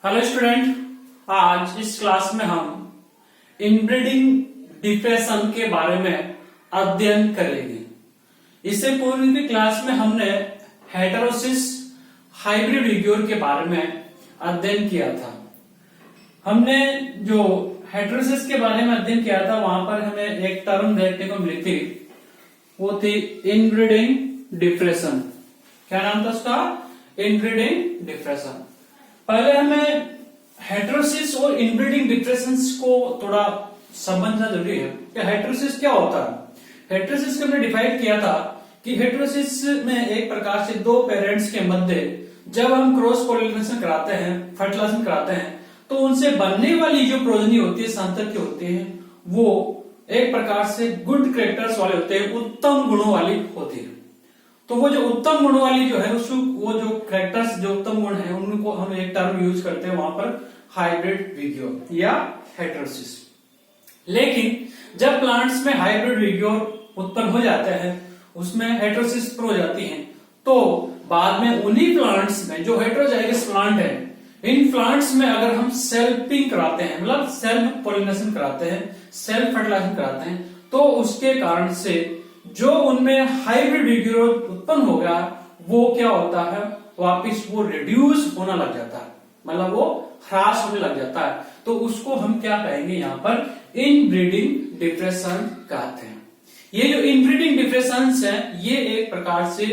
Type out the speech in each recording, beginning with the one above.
Hello student, आज इस class में हम इनब्रीडिंग डिप्रेशन के बारे में अध्ययन करेंगे। इससे पूर्व की क्लास में हमने हेटेरोसिस हाइब्रिड विग्योर के बारे में अध्ययन किया था। हमने जो हेटेरोसिस के बारे में अध्ययन किया था वहां पर हमें एक टर्म देखने को मिली थी, वो थी इनब्रीडिंग डिप्रेशन। क्या नाम था उसका? Inbreeding depression. पहले हमें हेटेरोसिस और इनब्रीडिंग डिप्रेशंस को थोड़ा समझना जरूरी है कि हेटेरोसिस क्या होता है। हेटेरोसिस को हमने डिफाइन किया था कि हेटेरोसिस में एक प्रकार से दो पेरेंट्स के मध्य जब हम क्रॉस पॉलिनेशन कराते हैं, फर्टिलाइजेशन कराते हैं, तो उनसे बनने वाली जो प्रोजनी होती है, संतति होती है, वो एक प्रकार से गुड कैरेक्टर्स वाले होते हैं, उत्तम गुणों वाली होती है। तो वो जो उत्तम गुणों वाली जो है उसको, वो जो कैरेक्टर्स जो उत्तम गुण है उनको हम एक टर्म यूज करते हैं वहां पर हाइब्रिड विग्योर या हेटेरोसिस। लेकिन जब प्लांट्स में हाइब्रिड विग्योर उत्पन्न हो जाते हैं, उसमें हेटेरोसिस हो जाती है, तो बाद में उन्हीं प्लांट्स में जो हेटेरोजाइगस प्लांट है, इन प्लांट्स में अगर हम सेल्फिंग कराते हैं, मतलब सेल्फ पॉलिनेशन कराते हैं, सेल्फ फर्टिलाइजेशन कराते हैं, तो उसके कारण से जो उनमें हाइब्रिड विग्योर उत्पन्न होगा वो क्या होता है, वापिस वो रिड्यूस होना लग जाता है, मतलब वो ह्रास होने लग जाता है। तो उसको हम क्या कहेंगे, यहां पर इनब्रीडिंग डिप्रेशन कहते हैं। ये जो इनब्रीडिंग डिप्रेशन है, ये एक प्रकार से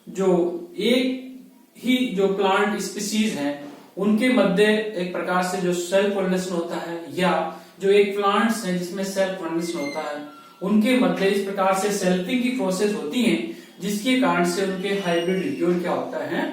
जो एक ही जो प्लांट स्पीसीज है उनके मध्य एक प्रकार से जो सेल्फ पॉलिनेशन होता है, या जो एक प्लांट्स है जिसमें सेल्फ पॉलिनेशन होता है, उनके मध्य इस प्रकार से सेल्फिंग की प्रोसेस होती है, जिसके कारण से उनके हाइब्रिड विग्योर क्या होता है,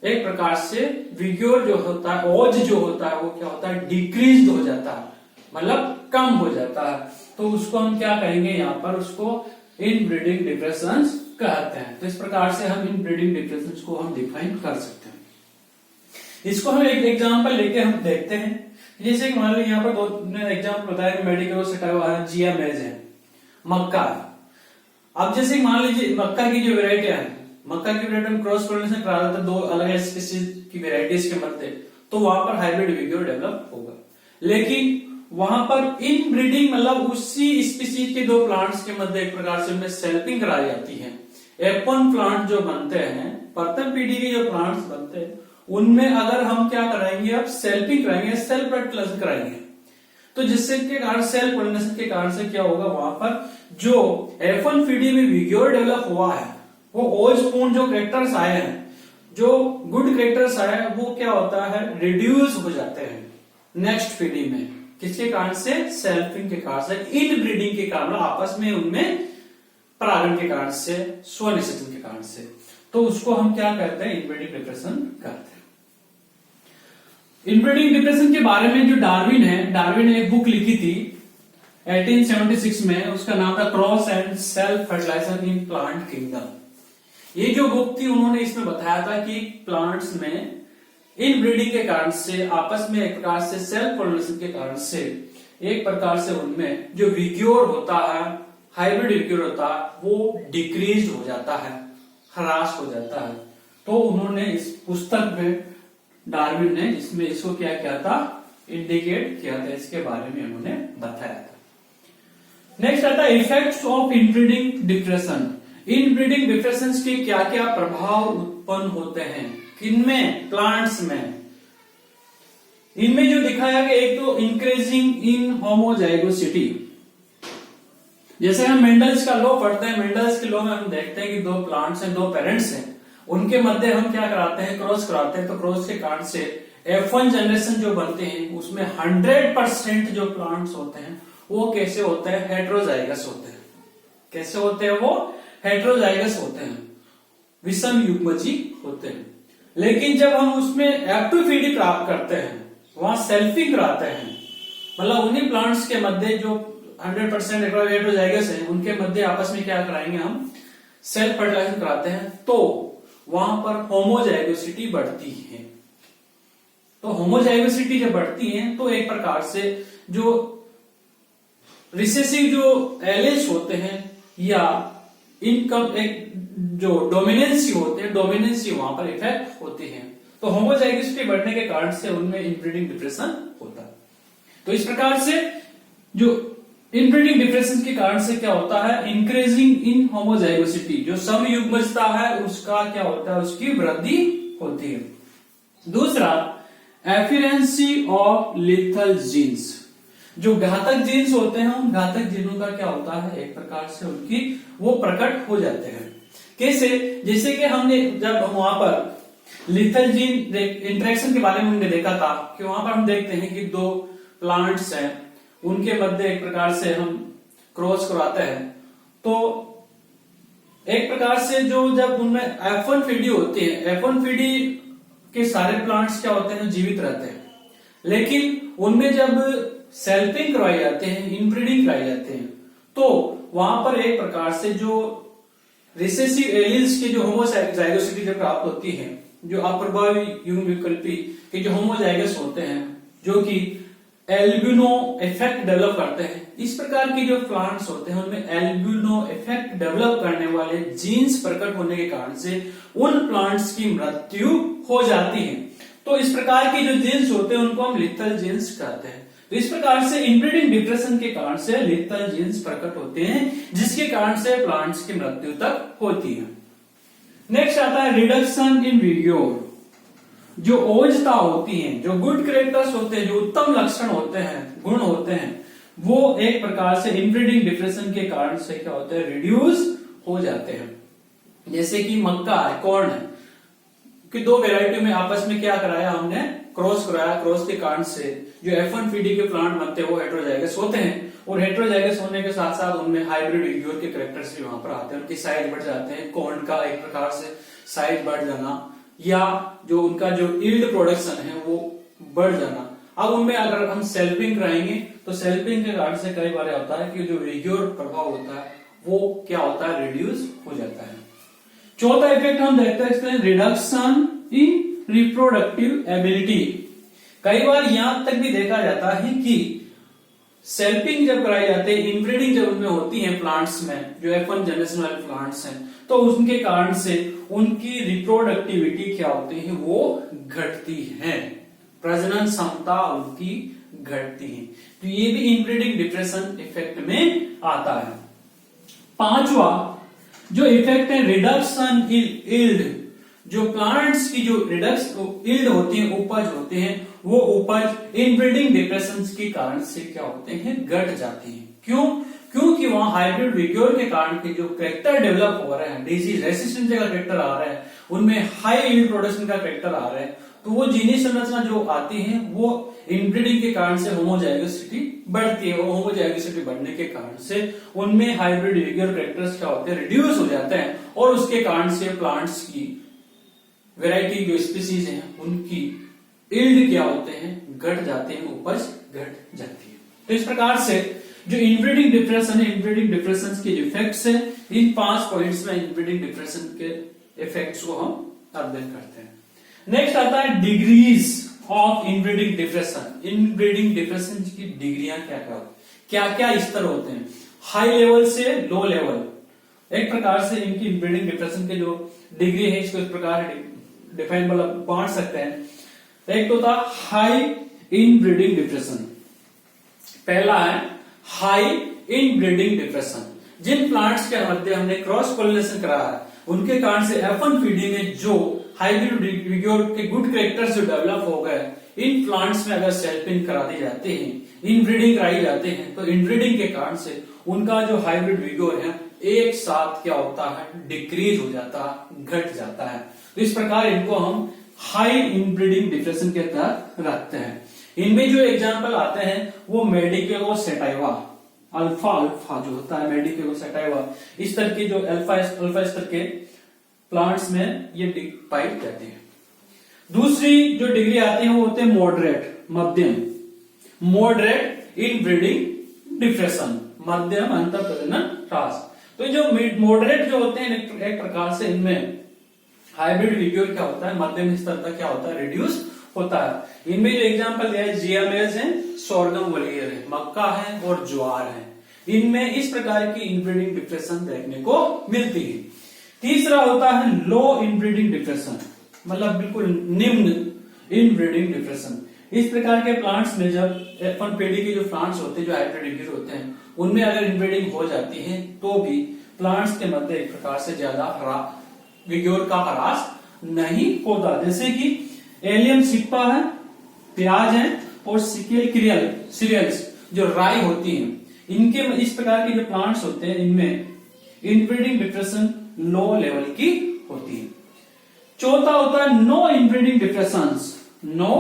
एक प्रकार से विग्योर जो होता है, ओज जो होता है, वो क्या होता है, डिक्रीज हो जाता है, मतलब कम हो जाता है। तो उसको हम क्या कहेंगे, यहाँ पर उसको इनब्रीडिंग डिप्रेशन कहते हैं। तो इस प्रकार से हम इनब्रीडिंग डिप्रेशन को हम डिफाइन कर सकते हैं। इसको हम एक एग्जाम्पल लेके हम देखते हैं। जैसे कि मान लो यहाँ पर दो एग्जाम्पल बताया, मेडिकल से हुआ जिया मेज है, मक्का। अब जैसे मान लीजिए मक्का की जो वेराइटी है, मक्का की वेराइटी में क्रॉस पॉलिनेशन करा देते हैं दो अलग अलग स्पीसीज की वेराइटीज के मध्य, तो वहां पर हाइब्रिड विग्योर डेवलप होगा। लेकिन वहां पर इन ब्रीडिंग मतलब उसी स्पीसीज के दो प्लांट्स के मध्य एक प्रकार से उनमें सेल्फिंग कराई जाती है। F1 प्लांट जो बनते हैं, प्रथम पीढ़ी के जो प्लांट्स बनते हैं, उनमें अगर हम क्या कराएंगे, अब सेल्फिंग कराएंगे, सेल्फ फर्टिलाइजेशन कराएंगे, तो जिससे के कारण सेल्फ पॉलिनेशन के कारण से क्या होगा, वहां पर जो F1 पीढ़ी में विग्योर डेवलप हुआ है, वो ओजपूर्ण जो कैरेक्टर्स आए हैं, जो गुड कैरेक्टर्स आए हैं, वो क्या होता है, रिड्यूस हो जाते हैं नेक्स्ट पीढ़ी में। किसके कारण से? सेल्फिंग के कारण से, इन ब्रीडिंग के कारण, आपस में उनमें परागण के कारण से, स्वनिषेचन के कारण से। तो उसको हम क्या कहते हैं, इनब्रीडिंग डिप्रेशन कहते हैं। इनब्रीडिंग डिप्रेशन के बारे में जो डार्विन है, डार्विन ने एक बुक लिखी थी 1876 में, उसका नाम था cross and self fertilisation in plant kingdom. ये जो बुक थी, उन्होंने इसमें बताया था कि प्लांट्स में इनब्रीडिंग के कारण से, आपस में एक प्रकार से सेल्फ पॉलिनेशन के कारण से, एक प्रकार से उनमें जो विग्योर होता है, हाइब्रिड विग्योर होता है, वो डिक्रीज हो जाता है, ह्रास हो जाता है। तो उन्होंने इस पुस्तक में, डार्विन ने इसमें इसको क्या किया था, इंडिकेट किया था, इसके बारे में उन्होंने बताया था। नेक्स्ट आता है effects of inbreeding depression. Inbreeding depression के क्या क्या प्रभाव उत्पन्न होते हैं, किनमें, प्लांट्स में। इनमें जो दिखाया गया, एक तो इंक्रीजिंग इन होमोजाइगोसिटी। जैसे हम मेंडल्स का लॉ पढ़ते हैं, मेंडल्स के लॉ में हम देखते हैं कि दो प्लांट्स हैं, दो पेरेंट्स हैं, उनके मध्य हम क्या कराते हैं, क्रॉस कराते हैं। तो क्रॉस के कारण से F1 जनरेशन जो बनते हैं, उसमें 100% जो प्लांट्स होते हैं वो कैसे होते हैं, हेटेरोजाइगस होते हैं। कैसे होते हैं वो? हेटेरोजाइगस होते हैं, विषम युग्मजी होते हैं। लेकिन जब हम उसमें F2 पीढ़ी प्राप्त करते हैं, वहां सेल्फिंग कराते हैं, मतलब उन्हीं प्लांट्स के मध्य जो 100% हेटेरोजाइगस है, उनके मध्य आपस में क्या कराएंगे, हम सेल्फ फर्टिलाइजेशन कराते हैं, तो वहां पर होमोजाइगोसिटी बढ़ती है। तो होमोजाइगोसिटी जब बढ़ती है, तो एक प्रकार से जो रिसेसिव जो एलेज होते हैं, या इनकम एक जो डोमिनेंसी होते हैं, डोमिनेंसी वहां पर इफेक्ट होती है। तो होमोजाइगोसिटी बढ़ने के कारण से उनमें इनब्रीडिंग डिप्रेशन होता है। तो इस प्रकार से जो इनब्रीडिंग डिप्रेशन के कारण से क्या होता है, इंक्रीजिंग इन होमोजाइगोसिटी, जो समयुग्मजता है उसका क्या होता है, उसकी वृद्धि होती है। दूसरा, एफिरेंसी ऑफ लिथल जीन्स, जो घातक जीन्स होते हैं उन घातक जीनों का क्या होता है, एक प्रकार से उनकी वो प्रकट हो जाते हैं। कैसे, जैसे कि हमने जब वहां पर लिथल जीन इंटरेक्शन के बारे में हमने देखा था कि वहां पर हम देखते हैं कि दो प्लांट्स हैं, उनके मध्य एक प्रकार से हम क्रॉस करवाते हैं, तो एक प्रकार से जो जब उनमें F1 फीडी होती है, F1 फीडी के सारे प्लांट्स क्या होते हैं, जीवित रहते हैं, लेकिन उनमें जब सेल्फिंग करवाई जाते हैं, इनब्रीडिंग कराई जाते हैं, तो वहां पर एक प्रकार से जो रिसेसिव एलील्स की जो होमोजाइगोसिटी जब प्राप्त होती है, जो अप्रभावी युग्म विकल्पी के जो होमोजाइगस होते हैं, जो कि एल्बिनो इफेक्ट डेवलप करते हैं, इस प्रकार के जो प्लांट्स होते हैं उनमें एल्बिनो इफेक्ट डेवलप करने वाले जीन्स प्रकट होने के कारण से उन प्लांट्स की मृत्यु हो जाती है। तो इस प्रकार के जो जीन्स होते हैं उनको हम लिथल जीन्स कहते हैं। तो इस प्रकार से इनब्रीडिंग डिप्रेशन के कारण से लिथल जीन्स प्रकट होते हैं, जिसके कारण से प्लांट्स की मृत्यु तक होती है। नेक्स्ट आता है रिडक्शन इन विग्योर, जो ओजता होती है, जो गुड कैरेक्टर्स होते हैं, जो उत्तम लक्षण होते हैं, गुण होते हैं, वो एक प्रकार से इनब्रीडिंग डिप्रेशन के कारण से क्या होते हैं, रिड्यूस हो जाते हैं। जैसे कि मक्का है, कॉर्न है, कि दो वेराइटी में आपस में क्या कराया हमने, क्रॉस कराया, क्रॉस के कारण से जो F1 फीडी के प्लांट बनते हैं वो हेटेरोजाइगस होते हैं, और हेटेरोजाइगस होने के साथ साथ उनमें हाइब्रिड विग्योर के कैरेक्टर्स भी वहां पर आते हैं, उनकी साइज बढ़ जाते हैं, कॉर्न का एक प्रकार से साइज बढ़ जाना, या जो उनका जो यील्ड प्रोडक्शन है वो बढ़ जाना। अब उनमें अगर हम सेल्फिंग कराएंगे तो सेल्फिंग के कारण से कई बार होता है कि जो विग्योर प्रभाव होता है वो क्या होता है, रिड्यूस हो जाता है। चौथा इफेक्ट हम देखते हैं रिडक्शन इन रिप्रोडक्टिव एबिलिटी। कई बार यहां तक भी देखा जाता है कि सेल्फिंग जब कराई जाती है, इनब्रीडिंग जब उनमें होती है प्लांट्स में, जो F1 जनरेशन वाले प्लांट्स हैं, तो उनके कारण से उनकी रिप्रोडक्टिविटी क्या होती है, वो घटती है, प्रजनन क्षमता उनकी घटती है। तो ये भी इनब्रीडिंग डिप्रेशन इफेक्ट में आता है। पांचवा जो इफेक्ट है रिडक्शन इन यील्ड, जो प्लांट्स की जो रिडक्शन यील्ड होती है, उपज होते हैं, वो उपज इनब्रीडिंग डिप्रेशन के कारण से क्या होते हैं, घट जाती है। क्यों? क्योंकि वहां हाइब्रिड विग्योर के कारण के जो कैरेक्टर डेवलप हो रहे हैं, डिजीज रेसिस्टेंस का कैरेक्टर आ रहा है, उनमें हाई यील्ड प्रोडक्शन का कैरेक्टर आ रहा है, तो वो जीनी संरचना जो आती है वो इनब्रीडिंग के कारण से होमोजाइगोसिटी बढ़ती है, और होमोजाइगोसिटी बढ़ने के कारण से उनमें हाइब्रिड विग्योर कैरेक्टर्स क्या होते हैं, रिड्यूस हो जाते हैं, और उसके कारण से प्लांट्स की वेराइटी जो स्पीसीज हैं उनकी यील्ड क्या होते हैं, घट जाते हैं, उपज घट जाती है। तो इस प्रकार से जो इनब्रीडिंग डिप्रेशन है, इनब्रीडिंग डिप्रेशन के इफेक्ट्स है, इन 5 पॉइंट्स में इनब्रीडिंग डिप्रेशन के इफेक्ट्स को हम अध्ययन करते हैं। नेक्स्ट आता है degrees of inbreeding depression. Inbreeding depression की डिग्रियां क्या क्या स्तर होते हैं, हाई लेवल से लो लेवल। एक प्रकार से इनकी इनब्रीडिंग डिप्रेशन के जो डिग्री है इसको इस प्रकार डिफाइन मतलब बांट सकते हैं। एक तो था हाई इनब्रीडिंग डिप्रेशन, पहला है हाई इनब्रीडिंग डिप्रेशन। जिन प्लांट्स के मध्य हमने क्रॉस पोलिनेशन कराया है उनके कारण से F1 फीडी में जो हाइब्रिड विग्योर के गुड कैरेक्टर्स जो डेवलप हो गए, इन प्लांट्स में अगर सेल्फिंग करा दी जाते हैं, इनब्रीडिंग कराई जाते हैं, तो इनब्रीडिंग के कारण से उनका जो हाइब्रिड विग्योर है एक साथ क्या होता है, डिक्रीज हो जाता है, घट जाता है। तो इस प्रकार इनको हम हाई इनब्रीडिंग डिप्रेशन के तहत रखते हैं। इनमें जो एग्जाम्पल आते हैं वो मेडिकेगो सेटाइवा, अल्फा जो होता है मेडिकेगो सेटाइवा, इस तरह के जो अल्फा स्तर के प्लांट्स में ये पाई जाते हैं। दूसरी जो डिग्री आती है वो होते हैं मॉडरेट, मध्यम, मॉडरेट इनब्रीडिंग डिप्रेशन, मध्यम अंतर प्रजनन ह्रास। तो जो मॉडरेट जो होते हैं एक प्रकार से इनमें हाइब्रिड विग्योर क्या होता है, मध्यम स्तर तक क्या होता है, रिड्यूस होता है। इनमें जो एग्जांपल दिया है जियामेज है, सोरगम वलियर है, मक्का है और ज्वार है। इनमें इस प्रकार की इनब्रीडिंग डिप्रेशन देखने को मिलती है। तीसरा होता है लो इनब्रीडिंग डिप्रेशन, मतलब बिल्कुल निम्न इनब्रीडिंग डिप्रेशन। इस प्रकार के प्लांट्स में जब F1 पेडी के जो प्लांट्स होते हैं, जो हाइब्रिड विग्योर होते हैं, उनमें अगर इनब्रीडिंग हो जाती है तो भी प्लांट्स के मध्य एक प्रकार से ज्यादा विग्योर का ह्रास नहीं होता। जैसे कि एलियम सिप्पा है, प्याज है और सिकेल सीरियल्स जो राई होती है, इनके इस प्रकार के जो प्लांट्स होते हैं इनमें इनब्रीडिंग डिप्रेशन लो लेवल की होती है। चौथा होता है no inbreeding depression. No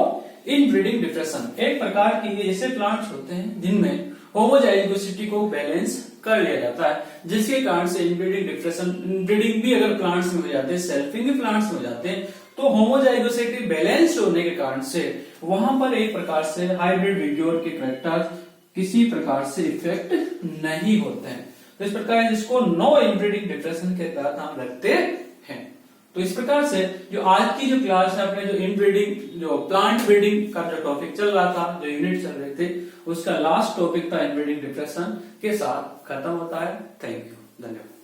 inbreeding depression एक प्रकार के ये ऐसे प्लांट्स होते हैं जिनमें होमोजाइगोसिटी को बैलेंस कर लिया जाता है, जिसके कारण से इनब्रीडिंग डिप्रेशन, इनब्रीडिंग भी अगर प्लांट्स में हो जाते हैं, सेल्फिंग भी प्लांट्स में हो जाते हैं, तो होमोजाइगोसिटी बैलेंस होने के कारण से वहां पर एक प्रकार से हाइब्रिड विग्योर के कैरेक्टर किसी प्रकार से इफेक्ट नहीं होते हैं। तो इस प्रकार जिसको नो इनब्रीडिंग डिप्रेशन के तहत हम रखते हैं। तो इस प्रकार से जो आज की जो क्लास है, अपने जो इनब्रीडिंग, जो प्लांट ब्रीडिंग का जो टॉपिक चल रहा था, जो यूनिट चल रहे थे, उसका लास्ट टॉपिक था इनब्रीडिंग डिप्रेशन के साथ खत्म होता है। थैंक यू, धन्यवाद।